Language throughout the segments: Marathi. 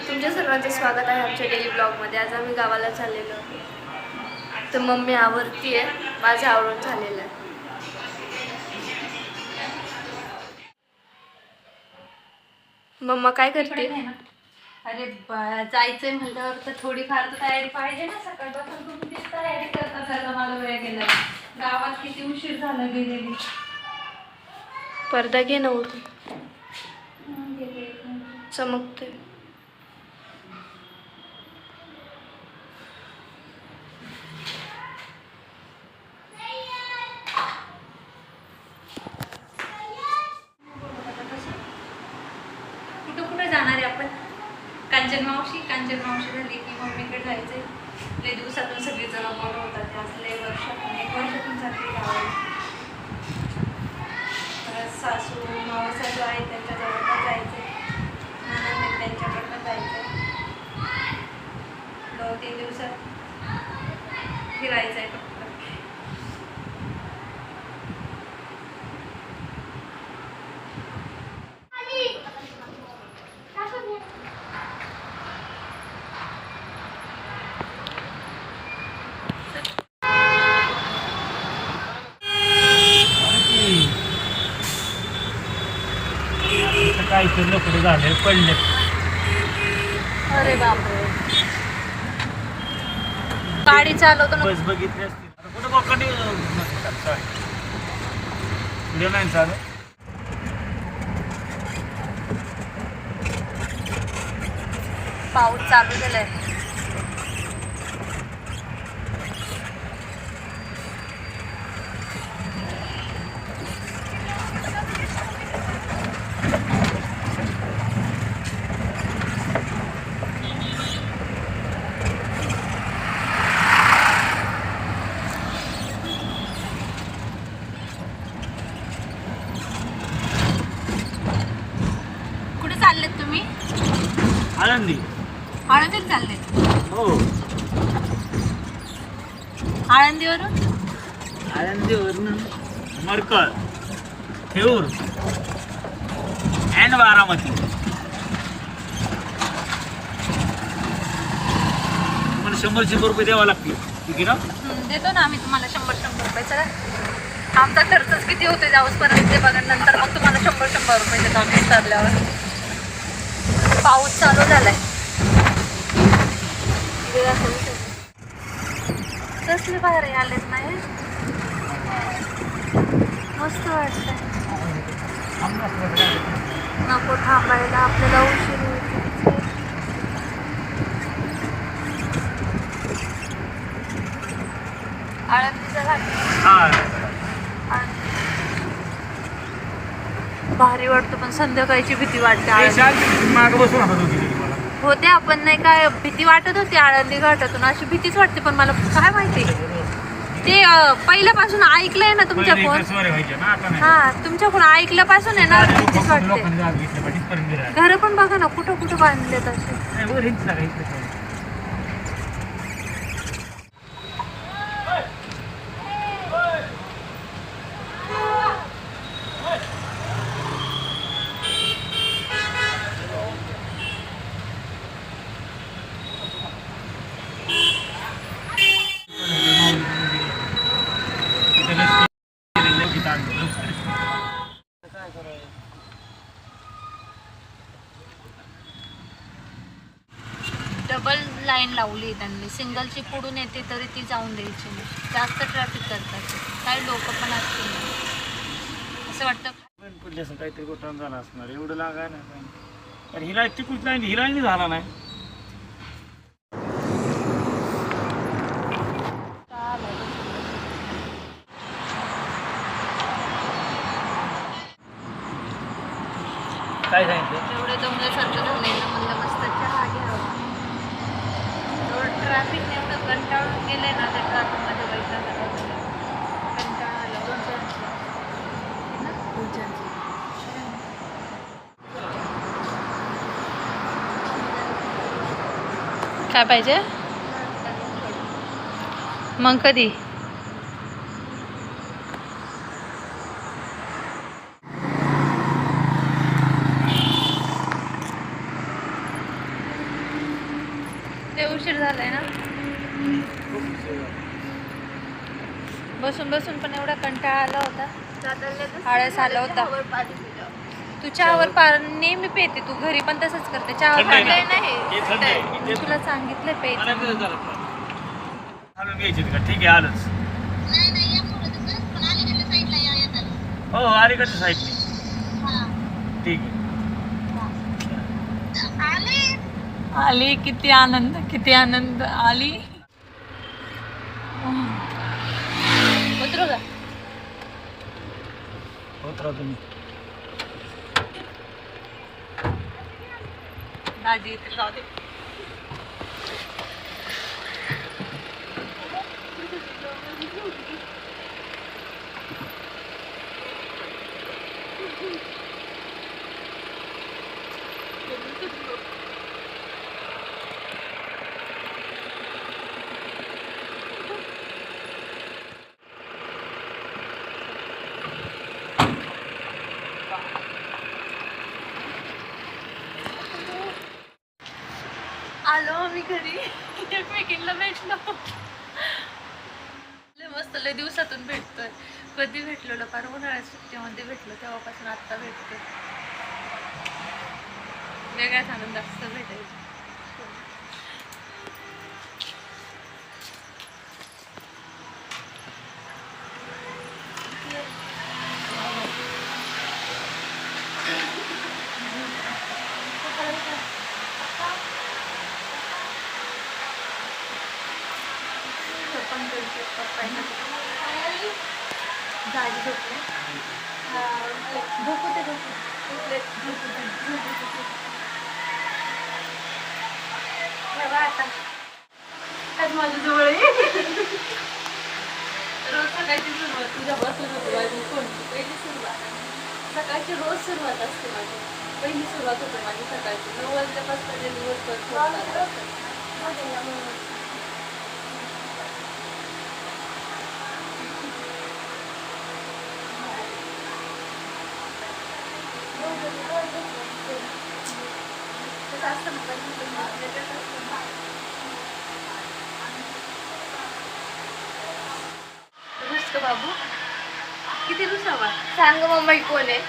तुमच्या सर्वांचे स्वागत आहे आमच्या डेली ब्लॉगमध्ये। आज आम्ही गावाला चाललेलो आहोत, तर मम्मी आवरती आहे, माझं आवरून झालेलं आहे। मम्मा काय करते? अरे जायचंय म्हटल्यावर तर थोडीफार तर तयारी पाहिजे ना। सकाळपासून तुम्ही तीच तयारी करता जायला मला वेळ गेला। गावात किती उशीर झाला गेलेली। पडदा घे ना उडून, चमकते। कुठे जाणार आहे आपण? कांचन मावशी झाली की मम्मीकडे जायचंय। लय दिवसातून सगळी जण बोलवतात, आज लय वर्षातून एक वर्षातून जाते गावाला। सासू मावसा आहे त्यांच्याजवळ पण जायचंय, नंतर त्यांच्याकडनं जायचंय। 2-3 दिवसात फिरायचंय फक्त। काय पुढे झाले पडले। अरे बापरे, गाडी चालवतो ना। बस बघितली असती आता कुठे बोकांडी सॉरी व्हिडिओ नाही चालू। पाऊस चालू झालाय। कुठे चाललेत तुम्ही? आनंदी आळंदीला चाललेत? हो, आळंदीवरून? आनंदीवरून मरकळ, थेऊर अँड बारामती। तुम्हाला 100 रुपये द्यावा लागतील ठीक ना? देतो ना आम्ही तुम्हाला 100 रुपये। चला, आमचा खर्चच किती होते जाऊसपर्यंत ते बघा, नंतर मग तुम्हाला 100 रुपये देतो आम्ही उतरल्यावर। पाऊस चालू झालाय। कसले भारी आलेत नाही? मस्त वाटतंय। नको थांबायला, आपल्याला उशीर होईल। आळंदीचा घाट भारी वाटतो, पण संध्याकाळची भीती वाटते। माग बसून आता दोघी होते आपण नाही काय, भीती वाटत होती आळंदी घाटातून, अशी भीतीच वाटते। पण मला काय माहिती, ते पहिल्यापासून ऐकलंय ना तुमच्याकडून। हा, तुमच्याकडून ऐकल्यापासून आहे ना भीतीच वाटते। घर पण बघा ना कुठं कुठं बांधलेत असे। डबल लाईन लावली त्यांनी, सिंगलची पुढून येते तरी ती जाऊन द्यायची नाही। जास्त ट्रॅफिक करतात काही लोक पण असतील, असं वाटतं पडले असं काहीतरी गोठा झाला असणार, एवढं लागाय ना। पण हिला तिकूच नाही, हिला झाला नाही। काय सांगितलं? एवढे दमल्यासारखं झालंय ना, म्हणलं मस्त चहा घ्यावा। ट्रॅफिक एवढं कंटाळून गेलंय ना, त्या ट्रॅफिकमध्ये कंटाळा आला। काय पाहिजे मग? कधी? ते उशीर झालाय ना. बसून बसून पण एवढा कंटाळा आला होता, आळस आला होता. तू चहावर नेहमी पेते, तू घरी पण तसंच करते. चहावर नाही, तुला सांगितलं पेते. ठीक आहे आलंच. हो अलीकडच्या साईडने. ठीक आहे. आली. किती आनंद, किती आनंद. आली. उतरू का? उतरा तुम्ही. दाजी इथे जाऊ दे. आलो आम्ही घरी. एकमेकींना भेटलो. लय मस्त, लय दिवसातून भेटतोय. कधी भेटलो फार उन्हाळ्यात सुट्टीमध्ये भेटलो, तेव्हापासून आत्ता भेटतोय. वेगळाच आनंद असतो भेटायचा. दाजी झोपले. झोपू दे. आता आज माझ्याजवळ रोज सकाळची सुरुवात तुझ्यापासून होती माझी. कोणती पहिली सुरुवात? सकाळची रोज सुरुवात असते माझी. पहिली सुरुवात होते माझी सकाळची 9 वाजल्यापासून. दिवसभर बाबू किती रुसावा. सांग मम्मा ही कोण आहे?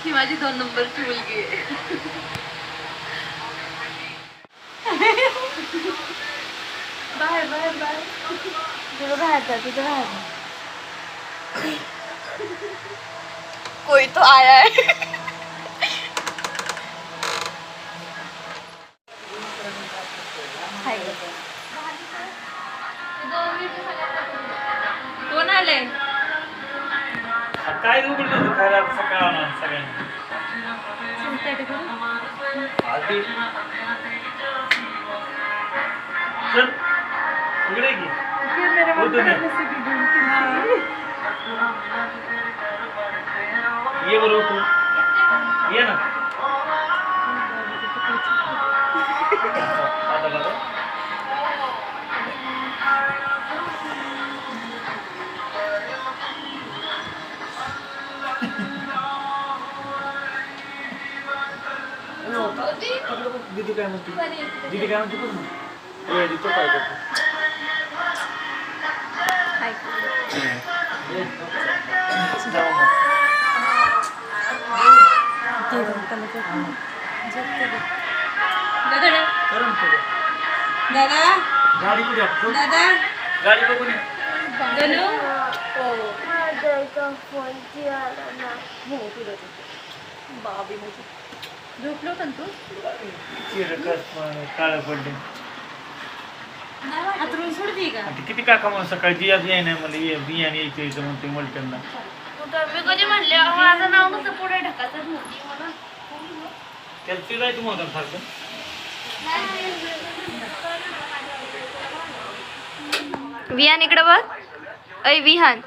ही माझी 2 नंबरची मुलगी आहे. बाहेर बाहेर बाहेर. तुझं बाहेर. कोई तो आया है. कोण आले? काय उघडलं खायला सकाळ सगळ्यांनी. आधी चल इकडे की. ये बरोबर ये ना. आता बघा दीदी काय म्हणते. दीदी काय म्हणते बघ ना. ये दीदी काय करतो. जाऊ मग. दादा गाडी कुठे आहे? दादा गाडी बघून गणू. बाबी माझी झोपलो होता तू. काळ पडले. हातरून सोडते का? किती काका मग सकाळी जिया बिया नाही मला ये बियाणे यायचं यायचं म्हणते मलटनला. मी कधी म्हणले माझं नाव नुसतं पुढे ढकाचंच नव्हती म्हणून. त्याला ते जायचं मग सारखं. विहान इकडे बघ. ऐ विहान.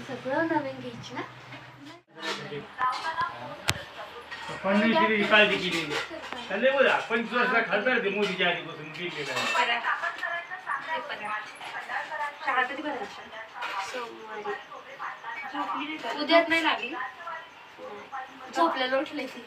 सगळं नवीन घ्यायची ना. फडणवीसची काळजी केली चालले बोला 25 वर्षाचा खासदार ते मोदीच्या आधीपासून केलेला आहे. सोमवारी उद्याच नाही लागली झोपल्याला उठले ती